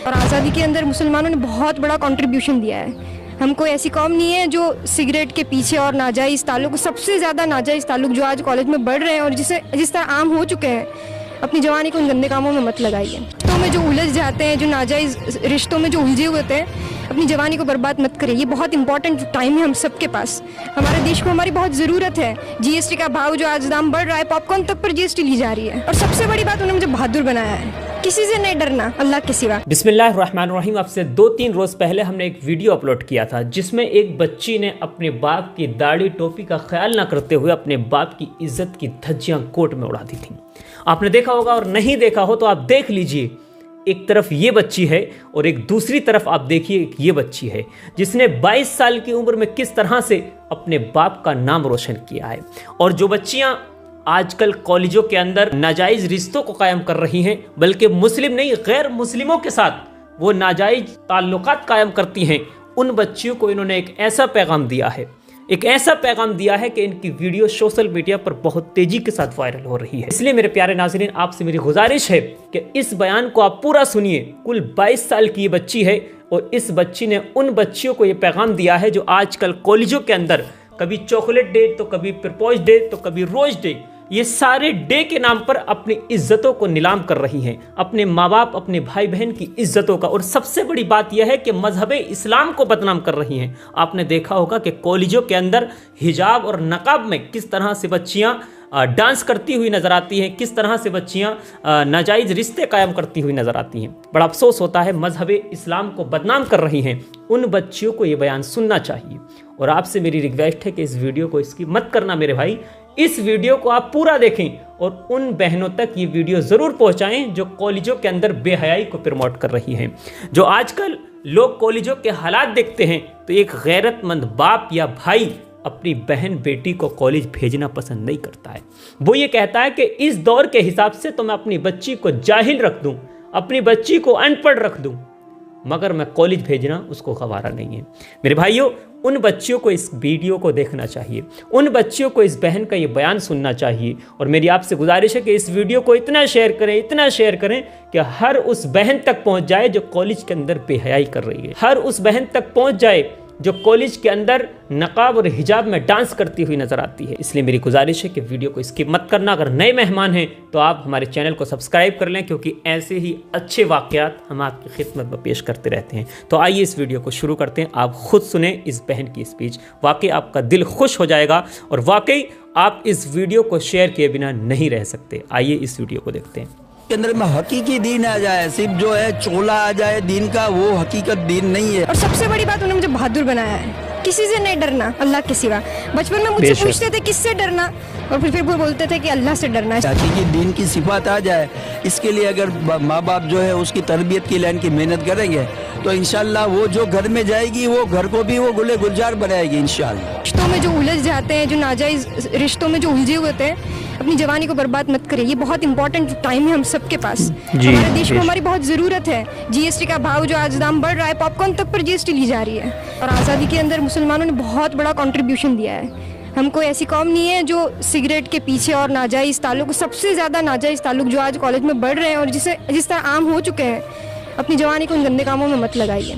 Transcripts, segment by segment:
और आज़ादी के अंदर मुसलमानों ने बहुत बड़ा कंट्रीब्यूशन दिया है। हम कोई ऐसी कौम नहीं है जो सिगरेट के पीछे और नाजायज़ ताल्लुक, सबसे ज़्यादा नाजायज़ ताल्लुक जो आज कॉलेज में बढ़ रहे हैं और जिस तरह आम हो चुके हैं, अपनी जवानी को उन गंदे कामों में मत लगाइए। रिश्तों में जो उलझ जाते हैं, जो नाजायज़ रिश्तों में जो उलझे हुए होते हैं, अपनी जवानी को बर्बाद मत करिए। ये बहुत इंपॉर्टेंट टाइम है हम सबके पास। हमारे देश को हमारी बहुत ज़रूरत है। जीएसटी का भाव जो आज दाम बढ़ रहा है, पॉपकॉर्न तक पर जीएसटी ली जा रही है। और सबसे बड़ी बात, उन्होंने मुझे बहादुर बनाया है, किसी से नहीं डरना, अल्लाह के सिवा। बिस्मिल्लाहिर्रहमानिर्रहीम। आपसे 2-3 रोज़ पहले हमने एक वीडियो अपलोड किया था जिसमें एक बच्ची ने अपने बाप की दाढ़ी टोपी का ख्याल ना करते हुए अपने बाप की इज्जत की धज्जियां कोर्ट में उड़ा दी थी। आपने देखा होगा, और नहीं देखा हो तो आप देख लीजिए। एक तरफ ये बच्ची है और एक दूसरी तरफ आप देखिए ये बच्ची है जिसने 22 साल की उम्र में किस तरह से अपने बाप का नाम रोशन किया है। और जो बच्चियां आजकल कॉलेजों के अंदर नाजायज रिश्तों को कायम कर रही हैं, बल्कि मुस्लिम नहीं गैर मुस्लिमों के साथ वो नाजायज ताल्लुकात कायम करती हैं, उन बच्चियों को इन्होंने एक ऐसा पैगाम दिया है, एक ऐसा पैगाम दिया है कि इनकी वीडियो सोशल मीडिया पर बहुत तेजी के साथ वायरल हो रही है। इसलिए मेरे प्यारे नाज़रीन, आपसे मेरी गुजारिश है कि इस बयान को आप पूरा सुनिए। कुल 22 साल की ये बच्ची है और इस बच्ची ने उन बच्चियों को ये पैगाम दिया है जो आजकल कॉलेजों के अंदर कभी चॉकलेट डे, तो कभी प्रपोज डे, तो कभी रोज डे, ये सारे डे के नाम पर अपनी इज्जतों को नीलाम कर रही हैं, अपने माँ बाप, अपने भाई बहन की इज्जतों का। और सबसे बड़ी बात यह है कि मजहब इस्लाम को बदनाम कर रही हैं। आपने देखा होगा कि कॉलेजों के अंदर हिजाब और नकाब में किस तरह से बच्चियां डांस करती हुई नजर आती हैं, किस तरह से बच्चियां नाजायज रिश्ते कायम करती हुई नजर आती हैं। बड़ा अफसोस होता है, मजहब इस्लाम को बदनाम कर रही हैं। उन बच्चियों को ये बयान सुनना चाहिए। और आपसे मेरी रिक्वेस्ट है कि इस वीडियो को इसकी मत करना मेरे भाई, इस वीडियो को आप पूरा देखें और उन बहनों तक ये वीडियो ज़रूर पहुंचाएं जो कॉलेजों के अंदर बेहयाई को प्रमोट कर रही हैं। जो आजकल लोग कॉलेजों के हालात देखते हैं तो एक गैरतमंद बाप या भाई अपनी बहन बेटी को कॉलेज भेजना पसंद नहीं करता है। वो ये कहता है कि इस दौर के हिसाब से तो मैं अपनी बच्ची को जाहिल रख दूं, अपनी बच्ची को अनपढ़ रख दूं, मगर मैं कॉलेज भेजना उसको गवारा नहीं है। मेरे भाइयों, उन बच्चियों को इस वीडियो को देखना चाहिए, उन बच्चियों को इस बहन का ये बयान सुनना चाहिए। और मेरी आपसे गुजारिश है कि इस वीडियो को इतना शेयर करें, इतना शेयर करें कि हर उस बहन तक पहुंच जाए जो कॉलेज के अंदर बेहयाई कर रही है, हर उस बहन तक पहुंच जाए जो कॉलेज के अंदर नकाब और हिजाब में डांस करती हुई नजर आती है। इसलिए मेरी गुजारिश है कि वीडियो को स्किप मत करना। अगर नए मेहमान हैं तो आप हमारे चैनल को सब्सक्राइब कर लें, क्योंकि ऐसे ही अच्छे वाकयात हम आपकी खिदमत में पेश करते रहते हैं। तो आइए इस वीडियो को शुरू करते हैं। आप खुद सुने इस बहन की स्पीच, वाकई आपका दिल खुश हो जाएगा और वाकई आप इस वीडियो को शेयर किए बिना नहीं रह सकते। आइए इस वीडियो को देखते हैं। के अंदर में हकीकी दीन आ जाए, सिर्फ जो है चोला आ जाए दीन का, वो हकीकत दीन नहीं है। और सबसे बड़ी बात, उन्होंने मुझे बहादुर बनाया है, किसी से नहीं डरना, अल्लाह के सिवा। बचपन में मुझसे पूछते थे किससे डरना, और फिर वो बोलते थे कि अल्लाह से डरना है। हकीकी दीन की सिफात आ जाए, इसके लिए अगर माँ बाप जो है उसकी तरबियत की लाइन की मेहनत करेंगे तो इंशाल्लाह वो जो घर में जाएगी वो घर को भी वो गुले गुलजार बनाएगी इंशाल्लाह। रिश्तों में जो उलझ जाते हैं, जो नाजायज रिश्तों में जो उलझे हुए होते हैं, अपनी जवानी को बर्बाद मत करिए। ये बहुत इंपॉर्टेंट टाइम है हम सबके पास। हमारे देश को हमारी बहुत ज़रूरत है। जीएसटी का भाव जो आज दाम बढ़ रहा है, पॉपकॉर्न तक पर जीएसटी ली जा रही है। और आज़ादी के अंदर मुसलमानों ने बहुत बड़ा कंट्रीब्यूशन दिया है। हम कोई ऐसी कौम नहीं है जो सिगरेट के पीछे और नाजायज़ ताल्लुक, सबसे ज़्यादा नाजायज़ ताल्लुक जो आज कॉलेज में बढ़ रहे हैं और जिस तरह आम हो चुके हैं, अपनी जवानी को उन गंदे कामों में मत लगाइए।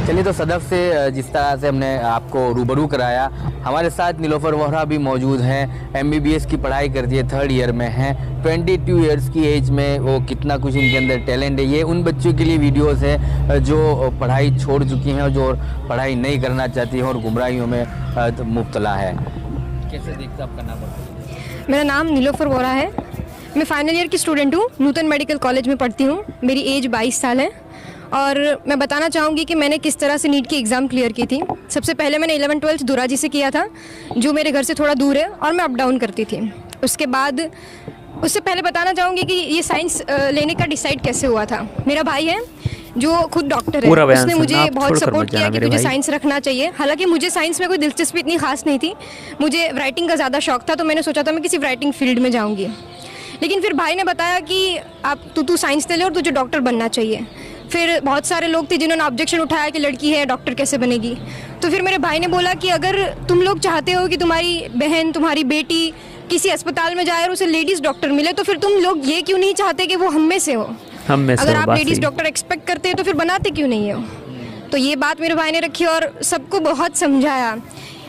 चलिए, तो सदफ से जिस तरह से हमने आपको रूबरू कराया, हमारे साथ नीलोफर वोहरा भी मौजूद हैं। MBBS की पढ़ाई करती है, 3rd ईयर में हैं। 22 ईयर्स की एज में वो कितना कुछ इनके अंदर टैलेंट है। ये उन बच्चों के लिए वीडियोस है जो पढ़ाई छोड़ चुकी हैं और जो पढ़ाई नहीं करना चाहती हैं और गुमराहियों में मुब्तला है। कैसे देखते आपका नाम? मेरा नाम नीलोफर वोहरा है। मैं फाइनल ईयर की स्टूडेंट हूँ, नूतन मेडिकल कॉलेज में पढ़ती हूँ। मेरी एज 22 साल है और मैं बताना चाहूँगी कि मैंने किस तरह से नीट की एग्ज़ाम क्लियर की थी। सबसे पहले मैंने 11th-12th दुराजी से किया था, जो मेरे घर से थोड़ा दूर है, और मैं अप डाउन करती थी। उसके बाद उससे पहले बताना चाहूँगी कि ये साइंस लेने का डिसाइड कैसे हुआ था। मेरा भाई है जो खुद डॉक्टर है, उसने मुझे बहुत सपोर्ट किया कि तुझे साइंस रखना चाहिए। हालांकि मुझे साइंस में कोई दिलचस्पी इतनी खास नहीं थी, मुझे राइटिंग का ज़्यादा शौक था, तो मैंने सोचा था मैं किसी राइटिंग फील्ड में जाऊँगी। लेकिन फिर भाई ने बताया कि आप तू साइंस ले ले और तुझे डॉक्टर बनना चाहिए। फिर बहुत सारे लोग थे जिन्होंने ऑब्जेक्शन उठाया कि लड़की है, डॉक्टर कैसे बनेगी। तो फिर मेरे भाई ने बोला कि अगर तुम लोग चाहते हो कि तुम्हारी बहन, तुम्हारी बेटी किसी अस्पताल में जाए और उसे लेडीज़ डॉक्टर मिले, तो फिर तुम लोग ये क्यों नहीं चाहते कि वो हम में से हो। हम में से अगर वो आप बात लेडीज़ सही। डॉक्टर एक्सपेक्ट करते हैं तो फिर बनाते क्यों नहीं हो। तो ये बात मेरे भाई ने रखी और सबको बहुत समझाया।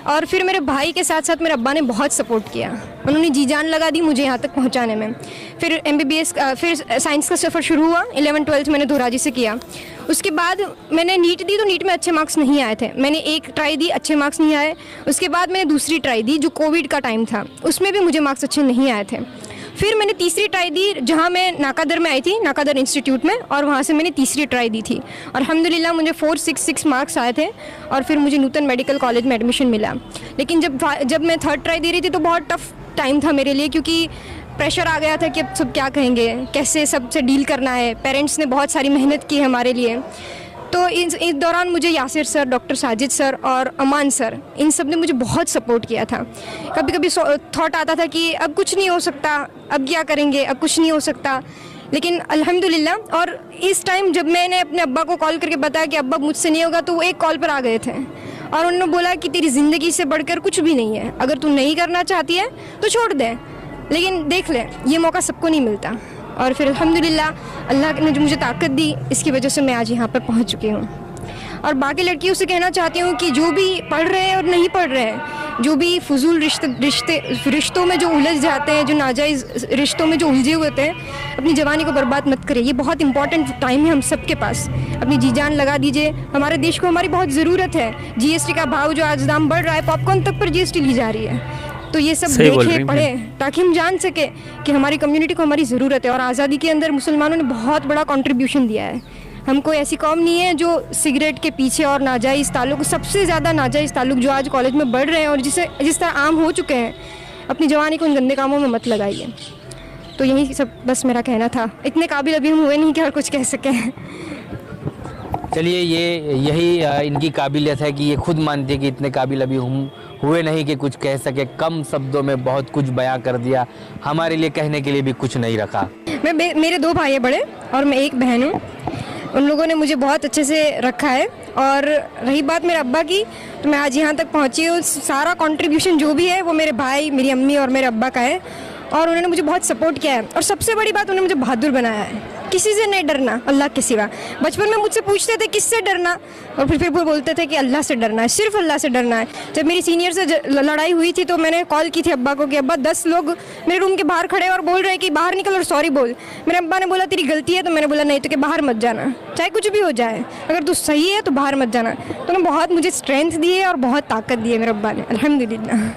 और फिर मेरे भाई के साथ साथ मेरे अब्बा ने बहुत सपोर्ट किया, उन्होंने जी जान लगा दी मुझे यहाँ तक पहुँचाने में। फिर MBBS फिर साइंस का सफ़र शुरू हुआ। 11th-12th मैंने धोराजी से किया। उसके बाद मैंने नीट दी तो नीट में अच्छे मार्क्स नहीं आए थे। मैंने एक ट्राई दी, अच्छे मार्क्स नहीं आए। उसके बाद मैंने दूसरी ट्राई दी जो कोविड का टाइम था, उसमें भी मुझे मार्क्स अच्छे नहीं आए थे। फिर मैंने तीसरी ट्राई दी जहाँ मैं नाकादर में आई थी, नाकादर इंस्टीट्यूट में, और वहाँ से मैंने तीसरी ट्राई दी थी और अल्हम्दुलिल्लाह मुझे 466 मार्क्स आए थे और फिर मुझे नूतन मेडिकल कॉलेज में एडमिशन मिला। लेकिन जब मैं थर्ड ट्राई दे रही थी तो बहुत टफ टाइम था मेरे लिए, क्योंकि प्रेशर आ गया था कि अब सब क्या कहेंगे, कैसे सबसे डील करना है। पेरेंट्स ने बहुत सारी मेहनत की है हमारे लिए। तो इस दौरान मुझे Yasir sir, doctor Sajid sir और अमान सर, इन सब ने मुझे बहुत सपोर्ट किया था। कभी कभी थॉट आता था कि अब कुछ नहीं हो सकता, अब क्या करेंगे, अब कुछ नहीं हो सकता। लेकिन अल्हम्दुलिल्लाह, और इस टाइम जब मैंने अपने अब्बा को कॉल करके बताया कि अब्बा मुझसे नहीं होगा, तो वो एक कॉल पर आ गए थे और उन्होंने बोला कि तेरी ज़िंदगी से बढ़कर कुछ भी नहीं है, अगर तू नहीं करना चाहती है तो छोड़ दे, लेकिन देख ले, ये मौका सबको नहीं मिलता। और फिर अल्हम्दुलिल्लाह अल्लाह ने जो मुझे ताकत दी, इसकी वजह से मैं आज यहाँ पर पहुँच चुकी हूँ। और बाकी लड़कियों से कहना चाहती हूँ कि जो भी पढ़ रहे हैं और नहीं पढ़ रहे हैं, जो भी फजूल रिश्तों में जो उलझ जाते हैं, जो नाजायज़ रिश्तों में जो उलझे हुए थे, अपनी जवानी को बर्बाद मत करें। ये बहुत इंपॉर्टेंट टाइम है हम सब के पास। अपनी जी जान लगा दीजिए, हमारे देश को हमारी बहुत ज़रूरत है। GST का भाव जो आज दाम बढ़ रहा है, पॉपकॉर्न तक पर GST ली जा रही है। तो ये सब देखें, पढ़ें, ताकि हम जान सके कि हमारी कम्युनिटी को हमारी ज़रूरत है। और आज़ादी के अंदर मुसलमानों ने बहुत बड़ा कंट्रीब्यूशन दिया है। हम कोई ऐसी कौम नहीं है जो सिगरेट के पीछे और नाजायज़ ताल्लुक़, सबसे ज़्यादा नाजायज़ ताल्लुक़ जो आज कॉलेज में बढ़ रहे हैं और जिस तरह आम हो चुके हैं, अपनी जवानी को इन गंदे कामों में मत लगाइए। तो यही सब बस मेरा कहना था। इतने काबिल अभी हम हुए नहीं कि हर कुछ कह सकें। चलिए, यही इनकी काबिलियत है कि ये खुद मानती है कि इतने काबिल अभी हम हुए नहीं कि कुछ कह सके। कम शब्दों में बहुत कुछ बयां कर दिया, हमारे लिए कहने के लिए भी कुछ नहीं रखा। मेरे 2 भाई हैं बड़े और मैं एक बहन हूँ। उन लोगों ने मुझे बहुत अच्छे से रखा है। और रही बात मेरे अब्बा की, तो मैं आज यहाँ तक पहुँची हूँ। सारा कंट्रीब्यूशन जो भी है वो मेरे भाई, मेरी अम्मी और मेरे अब्बा का है, और उन्होंने मुझे बहुत सपोर्ट किया है। और सबसे बड़ी बात, उन्होंने मुझे बहादुर बनाया है। किसी से नहीं डरना, अल्लाह के सिवा। बचपन में मुझसे पूछते थे किससे डरना, और फिर वो बोलते थे कि अल्लाह से डरना है, सिर्फ अल्लाह से डरना है। जब मेरी सीनियर से लड़ाई हुई थी तो मैंने कॉल की थी अब्बा को कि अब्बा 10 लोग मेरे रूम के बाहर खड़े और बोल रहे हैं कि बाहर निकल और सॉरी बोल। मेरे अब्बा ने बोला तेरी गलती है, तो मैंने बोला नहीं, तो कि बाहर मत जाना, चाहे कुछ भी हो जाए, अगर तू सही है तो बाहर मत जाना। तो उन्होंने बहुत मुझे स्ट्रेंथ दी है और बहुत ताकत दी है मेरे अब्बा ने, अल्हम्दुलिल्लाह।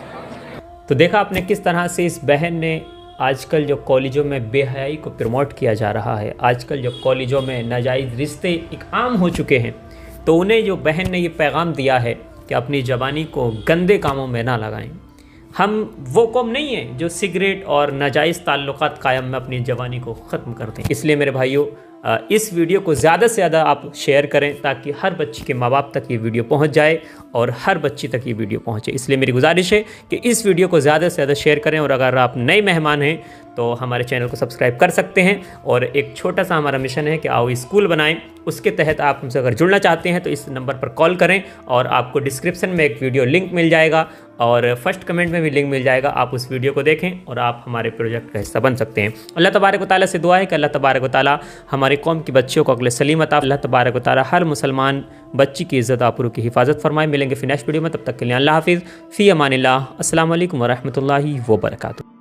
तो देखा आपने किस तरह से इस बहन ने आजकल जो कॉलेजों में बेहयाई को प्रमोट किया जा रहा है, आजकल जो कॉलेजों में नाजायज़ रिश्ते एक आम हो चुके हैं, तो उन्हें जो बहन ने ये पैगाम दिया है कि अपनी जवानी को गंदे कामों में ना लगाएं। हम वो कौम नहीं है जो सिगरेट और नाजायज़ ताल्लुकात कायम में अपनी जवानी को ख़त्म कर दें। इसलिए मेरे भाइयों, इस वीडियो को ज़्यादा से ज़्यादा आप शेयर करें ताकि हर बच्ची के माँ बाप तक ये वीडियो पहुंच जाए और हर बच्ची तक ये वीडियो पहुंचे। इसलिए मेरी गुजारिश है कि इस वीडियो को ज़्यादा से ज़्यादा शेयर करें। और अगर आप नए मेहमान हैं तो हमारे चैनल को सब्सक्राइब कर सकते हैं। और एक छोटा सा हमारा मिशन है कि आओ स्कूल बनाएं, उसके तहत आप हमसे अगर जुड़ना चाहते हैं तो इस नंबर पर कॉल करें और आपको डिस्क्रिप्शन में एक वीडियो लिंक मिल जाएगा और फर्स्ट कमेंट में भी लिंक मिल जाएगा। आप उस वीडियो को देखें और आप हमारे प्रोजेक्ट का हिस्सा बन सकते हैं। अल्लाह तबारक व तआला से दुआ है कि अल्लाह तबारक व तआला हमारी कौम की बच्चियों को अगले सलीमत। अल्लाह तबारक व तआला हर मुसलमान बच्ची की इज़्ज़त आबरू की हिफाजत फरमाए। मिलेंगे फिर नेक्स्ट वीडियो में, तब तक के लिए अल्लाह हाफिज़, फ़ी अमानिल्लाह। अस्सलामु अलैकुम व रहमतुल्लाहि व बरकातुहू।